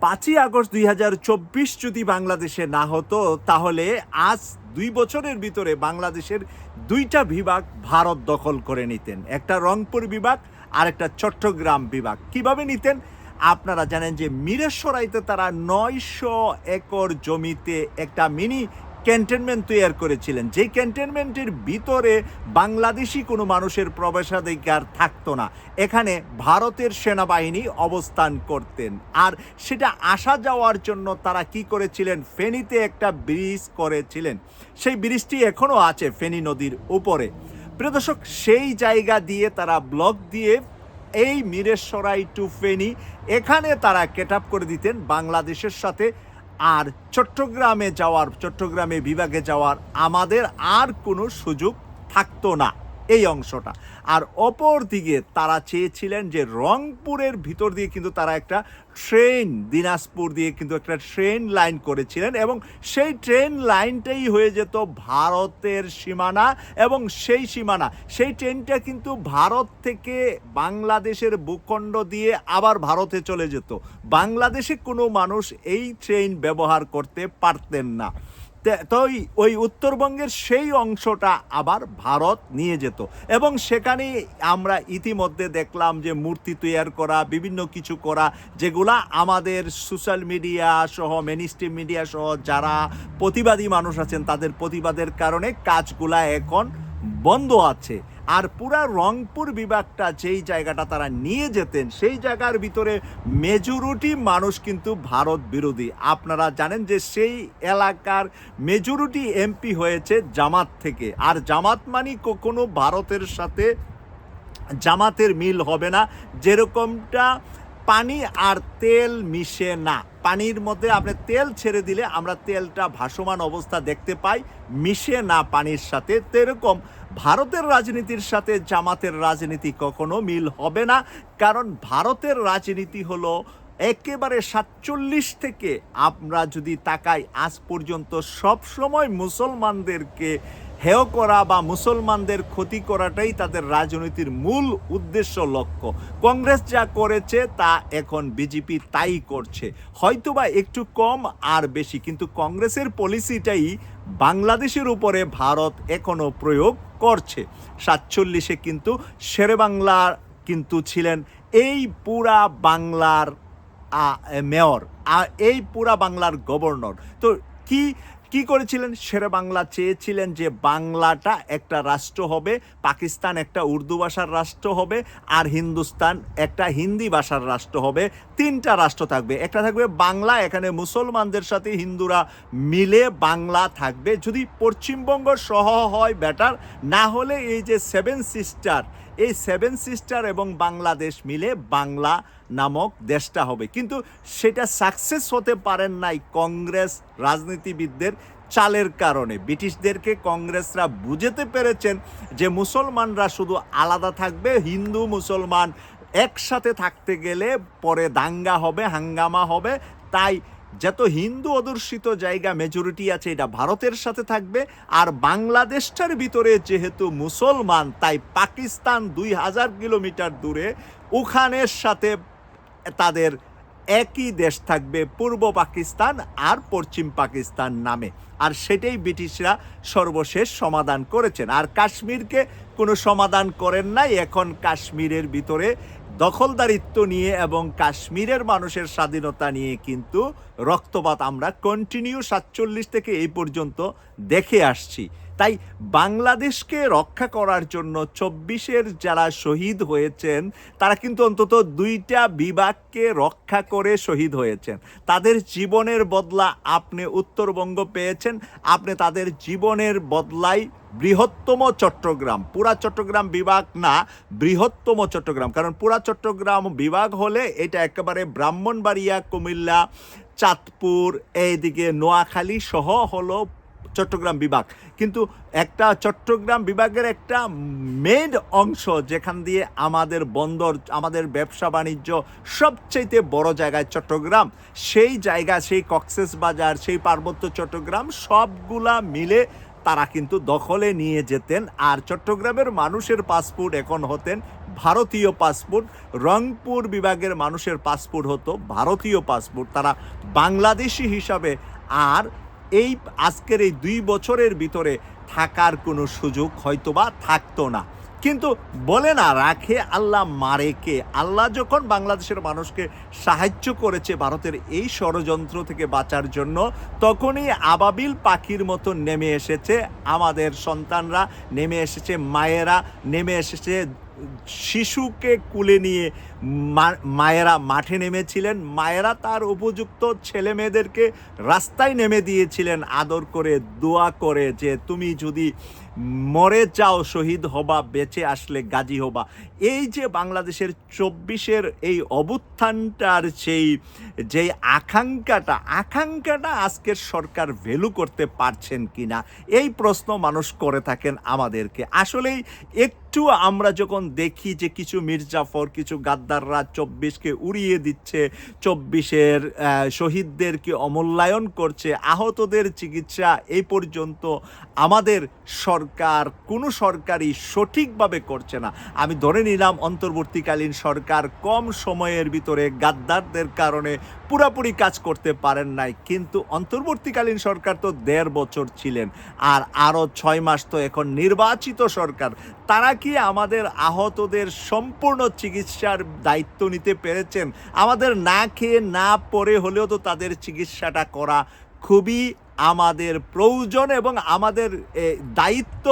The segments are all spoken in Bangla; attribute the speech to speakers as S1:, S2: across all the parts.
S1: 5ই আগস্ট 2024 যদি বাংলাদেশে না হতো, তাহলে আজ 2 বছরের ভিতরে বাংলাদেশের 2টা বিভাগ ভারত দখল করে নিতেন। একটা রংপুর বিভাগ আর একটা চট্টগ্রাম বিভাগ। কিভাবে নিতেন? আপনারা জানেন যে মিরসরাইতে তারা 900 একর জমিতে একটা মিনি ক্যান্টনমেন্ট তৈরি করেছিলেন, যেই ক্যান্টনমেন্টের ভিতরে বাংলাদেশি কোনো মানুষের প্রবেশাধিকার থাকতো না। এখানে ভারতের সেনাবাহিনী অবস্থান করতেন, আর সেটা আসা যাওয়ার জন্য তারা কি করেছিলেন, ফেনীতে একটা ব্রিজ করেছিলেন। সেই ব্রিজটি এখনও আছে ফেনী নদীর উপরে। প্রিয় দর্শক, সেই জায়গা দিয়ে তারা ব্লক দিয়ে এই মিরসরাই টু ফেনী এখানে তারা কেট আপ করে দিতেন বাংলাদেশের সাথে। আর চট্টগ্রামে বিভাগে যাওয়ার আমাদের আর কোনো সুযোগ থাকতো না এই অংশটা। আর অপর দিকে তারা চেয়েছিলেন যে রংপুরের ভিতর দিয়ে কিন্তু তারা একটা ট্রেন, দিনাজপুর দিয়ে কিন্তু একটা ট্রেন লাইন করেছিলেন, এবং সেই ট্রেন লাইনটাই হয়ে যেত ভারতের সীমানা। এবং সেই ট্রেনটা কিন্তু ভারত থেকে বাংলাদেশের ভূখণ্ড দিয়ে আবার ভারতে চলে যেত। বাংলাদেশে কোনো মানুষ এই ট্রেন ব্যবহার করতে পারতেন না। তো ওই উত্তরবঙ্গের সেই অংশটা আবার ভারত নিয়ে যেত, এবং সেখানে আমরা ইতিমধ্যে দেখলাম যে মূর্তি তৈরি করা, বিভিন্ন কিছু করা, যেগুলা আমাদের সোশ্যাল মিডিয়া সহ, মেইনস্ট্রিম মিডিয়া সহ যারা প্রতিবাদী মানুষ আছেন, তাদের প্রতিবাদের কারণে কাজগুলা এখন বন্ধ আছে। আর পুরা রংপুর বিভাগটা যেই জায়গাটা তারা নিয়ে যেতেন, সেই জায়গার ভিতরে মেজরিটি মানুষ কিন্তু ভারত বিরোধী। আপনারা জানেন যে সেই এলাকার মেজরিটি এমপি হয়েছে জামাত থেকে, আর জামাত মানে কখনো ভারতের সাথে জামাতের মিল হবে না। যেরকমটা পানি আর তেল মিশে না, পানির মধ্যে আপনি তেল ছেড়ে দিলে আমরা তেলটা ভাসমান অবস্থা দেখতে পাই, মিশে না পানির সাথে, তেরকম ভারতের রাজনীতির সাথে জামাতের রাজনীতি কখনো মিল হবে না। কারণ ভারতের রাজনীতি হলো একেবারে 47 থেকে আমরা যদি তাকাই আজ পর্যন্ত সবসময় মুসলমানদেরকে হেয় করা বা মুসলমানদের ক্ষতি করাটাই তাদের রাজনীতির মূল উদ্দেশ্য, লক্ষ্য। কংগ্রেস যা করেছে তা এখন বিজেপি তাই করছে, হয়তোবা একটু কম আর বেশি, কিন্তু কংগ্রেসের পলিসিটাই বাংলাদেশের উপরে ভারত এখনো প্রয়োগ করছে। 47-এ কিন্তু শেরেবাংলা কিন্তু ছিলেন এই পুরা বাংলার মেয়র, আর এই পুরা বাংলার গভর্নর। তো কি কি করেছিলেন? শেরেবাংলা চেয়েছিলেন যে বাংলাটা একটা রাষ্ট্র হবে, পাকিস্তান একটা উর্দু ভাষার রাষ্ট্র হবে, আর হিন্দুস্তান একটা হিন্দি ভাষার রাষ্ট্র হবে। 3টা রাষ্ট্র থাকবে, একটা থাকবে বাংলা, এখানে মুসলমানদের সাথে হিন্দুরা মিলে বাংলা থাকবে। যদি পশ্চিমবঙ্গ সহ হয় বেটার, না হলে এই যে 7 সিস্টার, এই 7 সিস্টার এবং বাংলাদেশ মিলে বাংলা নামক দেশটা হবে। কিন্তু সেটা সাকসেস হতে পারেন নাই কংগ্রেস রাজনীতিবিদদের চালের কারণে। ব্রিটিশদেরকে কংগ্রেসরা বুঝতে পেরেছেন যে মুসলমানরা শুধু আলাদা থাকবে, হিন্দু মুসলমান একসাথে থাকতে গেলে পরে দাঙ্গা হবে, হাঙ্গামা হবে। তাই যত হিন্দু অধ্যুষিত জায়গা মেজরিটি আছে এটা ভারতের সাথে থাকবে, আর বাংলাদেশটার ভিতরে যেহেতু মুসলমান, তাই পাকিস্তান 2000 কিলোমিটার দূরে, ওখানের সাথে তাদের একই দেশ থাকবে, পূর্ব পাকিস্তান আর পশ্চিম পাকিস্তান নামে। আর সেটাই ব্রিটিশরা সর্বশেষ সমাধান করেছেন। আর কাশ্মীরকে কোনো সমাধান করেন নাই। এখন কাশ্মীরের ভিতরে দখলদারিত্ব নিয়ে এবং কাশ্মীরের মানুষের স্বাধীনতা নিয়ে কিন্তু রক্তপাত আমরা কন্টিনিউ 47 থেকে এই পর্যন্ত দেখে আসছি। তাই বাংলাদেশকে রক্ষা করার জন্য 24-এর যারা শহীদ হয়েছেন, তারা কিন্তু অন্তত 2টা বিভাগকে রক্ষা করে শহীদ হয়েছেন। তাদের জীবনের বদলা আপনি উত্তরবঙ্গ পেয়েছেন, আপনি তাদের জীবনের বদলাই বৃহত্তম চট্টগ্রাম, পুরা চট্টগ্রাম বিভাগ না, বৃহত্তম চট্টগ্রাম। কারণ পুরা চট্টগ্রাম বিভাগ হলে এটা একেবারে ব্রাহ্মণবাড়িয়া, কুমিল্লা, চাঁদপুর, এইদিকে নোয়াখালী সহ হলো চট্টগ্রাম বিভাগ। কিন্তু একটা চট্টগ্রাম বিভাগের একটা মেইন অংশ যেখান দিয়ে আমাদের বন্দর, আমাদের ব্যবসা বাণিজ্য সবচেয়ে বড় জায়গায় চট্টগ্রাম, সেই জায়গা, সেই কক্সবাজার, সেই পার্বত্য চট্টগ্রাম সবগুলা মিলে তারা কিন্তু দখলে নিয়ে যেতেন। আর চট্টগ্রামের মানুষের পাসপোর্ট এখন হতেন ভারতীয় পাসপোর্ট, রংপুর বিভাগের মানুষের পাসপোর্ট হতো ভারতীয় পাসপোর্ট, তারা বাংলাদেশি হিসাবে আর এই আজকের এই 2 বছরের ভিতরে থাকার কোনো সুযোগ হয়তোবা থাকতো না। কিন্তু বলে না রাখে আল্লাহ মারে কে। আল্লাহ যখন বাংলাদেশের মানুষকে সাহায্য করেছে ভারতের এই ষড়যন্ত্র থেকে বাঁচার জন্য, তখনই আবাবিল পাখির মতো নেমে এসেছে আমাদের সন্তানরা, নেমে এসেছে মায়েরা, নেমে এসেছে শিশুকে কুলে নিয়ে মায়েরা মাঠে নেমেছিলেন। মায়েরা তার উপযুক্ত ছেলে মেয়েদেরকে রাস্তায় নেমে দিয়েছিলেন আদর করে, দোয়া করে যে তুমি যদি মরে যাও শহীদ হবা, বেঁচে আসলে গাজী হবা। এই যে বাংলাদেশের 24-এর এই অভ্যুত্থানটার যেই আকাঙ্ক্ষাটা আজকের সরকার ভ্যালু করতে পারছেন কিনা, এই প্রশ্ন মানুষ করে থাকেন আমাদেরকে। আসলেই একটু আমরা যখন দেখি যে কিছু মির্জাফর, কিছু গাদ্দাররা 24-কে উড়িয়ে দিচ্ছে, 24-এর শহীদদেরকে অমূল্যায়ন করছে, আহতদের চিকিৎসা এই পর্যন্ত আমাদের সরকার, কোনো সরকারই সঠিকভাবে করছে না। আমি ধরে নিলাম অন্তর্বর্তীকালীন সরকার কম সময়ের ভিতরে গাদ্দারদের কারণে পুরোপুরি কাজ করতে পারেন নাই, কিন্তু অন্তর্বর্তীকালীন সরকার তো 1.5 বছর ছিলেন, আর আরও 6 মাস তো এখন নির্বাচিত সরকার। তারা কি আমাদের আহতদের সম্পূর্ণ চিকিৎসার দায়িত্ব নিতে পেরেছেন? আমাদের না খেয়ে না পরে হলেও তো তাদের চিকিৎসাটা করা খুবই আমাদের প্রয়োজন এবং আমাদের দায়িত্ব।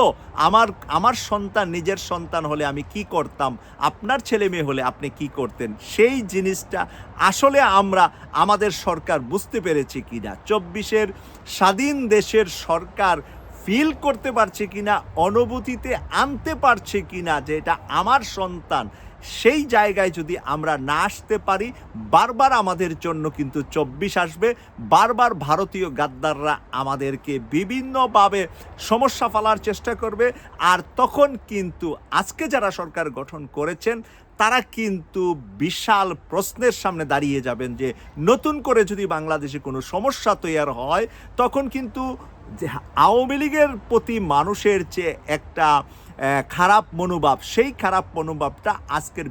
S1: আমার সন্তান, নিজের সন্তান হলে আমি কি করতাম, আপনার ছেলে মেয়ে হলে আপনি কি করতেন, সেই জিনিসটা আসলে আমাদের সরকার বুঝতে পেরেছে কিনা, 24-এর স্বাধীন দেশের সরকার ফিল করতে পারছে কিনা, অনুভূতিতে আনতে পারছে কিনা যে এটা আমার সন্তান। সেই জায়গায় যদি আমরা না আসতে পারি, বারবার আমাদের জন্য কিন্তু 24 আসবে, বারবার ভারতীয় গাদ্দাররা আমাদেরকে বিভিন্নভাবে সমস্যা ফেলার চেষ্টা করবে। আর তখন কিন্তু আজকে যারা সরকার গঠন করেছেন তারা কিন্তু বিশাল প্রশ্নের সামনে দাঁড়িয়ে যাবেন যে নতুন করে যদি বাংলাদেশে কোনো সমস্যা তৈরি হয়, তখন কিন্তু আওয়ামী লীগের প্রতি মানুষের যে একটা খারাপ মনোভাব, সেই খারাপ মনোভাবটা আজকের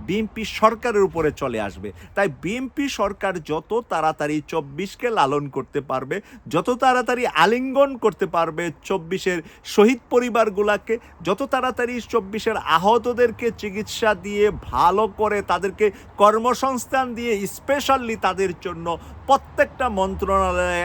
S1: বিএনপি সরকারের উপরে চলে আসবে। তাই বিএনপি সরকার যত তাড়াতাড়ি 24-কে লালন করতে পারবে, যত তাড়াতাড়ি আলিঙ্গন করতে পারবে 24-এর শহীদ পরিবারগুলোকে, যত তাড়াতাড়ি 24-এর আহতদেরকে চিকিৎসা দিয়ে ভালো করে তাদেরকে কর্মসংস্থান দিয়ে, স্পেশালি তাদের জন্য প্রত্যেকটা মন্ত্রণালয়ে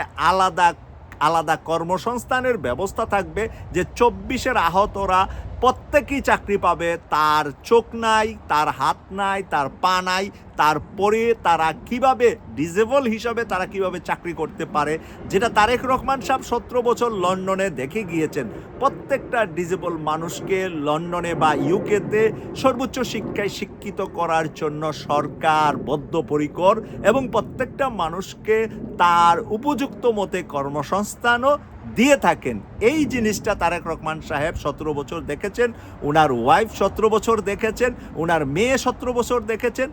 S1: আলাদা কর্মসংস্থানের ব্যবস্থা থাকবে, যে 24-এর আহতরা প্রত্যেকেই চাকরি পাবে। তার চোখ নাই, তার হাত নাই, তার পা নাই, তারপরে তারা কিভাবে ডিসেবল হিসাবে তারা কিভাবে চাকরি করতে পারে, যেটা তারেক রহমান সাহেব 17 বছর লন্ডনে দেখে গিয়েছেন। প্রত্যেকটা ডিসেবল মানুষকে লন্ডনে বা ইউকেতে সর্বোচ্চ শিক্ষায় শিক্ষিত করার জন্য সরকার বদ্ধপরিকর, এবং প্রত্যেকটা মানুষকে তার উপযুক্ত মতে কর্মসংস্থানও দিয়ে থাকেন। এই জিনিসটা তারেক রহমান সাহেব 17 বছর দেখেছেন, ওনার ওয়াইফ 17 বছর দেখেছেন, ওনার মেয়ে 17 বছর দেখেছেন।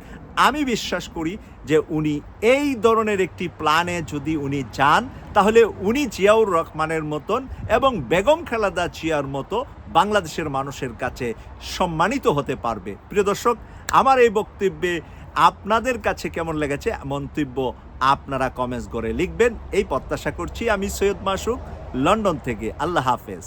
S1: আমি বিশ্বাস করি যে উনি এই ধরনের একটি প্ল্যানে যদি উনি যান, তাহলে উনি জিয়াউর রহমানের মতন এবং বেগম খালেদা জিয়ার মতো বাংলাদেশের মানুষের কাছে সম্মানিত হতে পারবে। প্রিয় দর্শক, আমার এই বক্তব্যে আপনাদের কাছে কেমন লেগেছে মন্তব্য আপনারা কমেন্টস করে লিখবেন, এই প্রত্যাশা করছি। আমি সৈয়দ মাসুক, লন্ডন থেকে। আল্লাহ হাফেজ।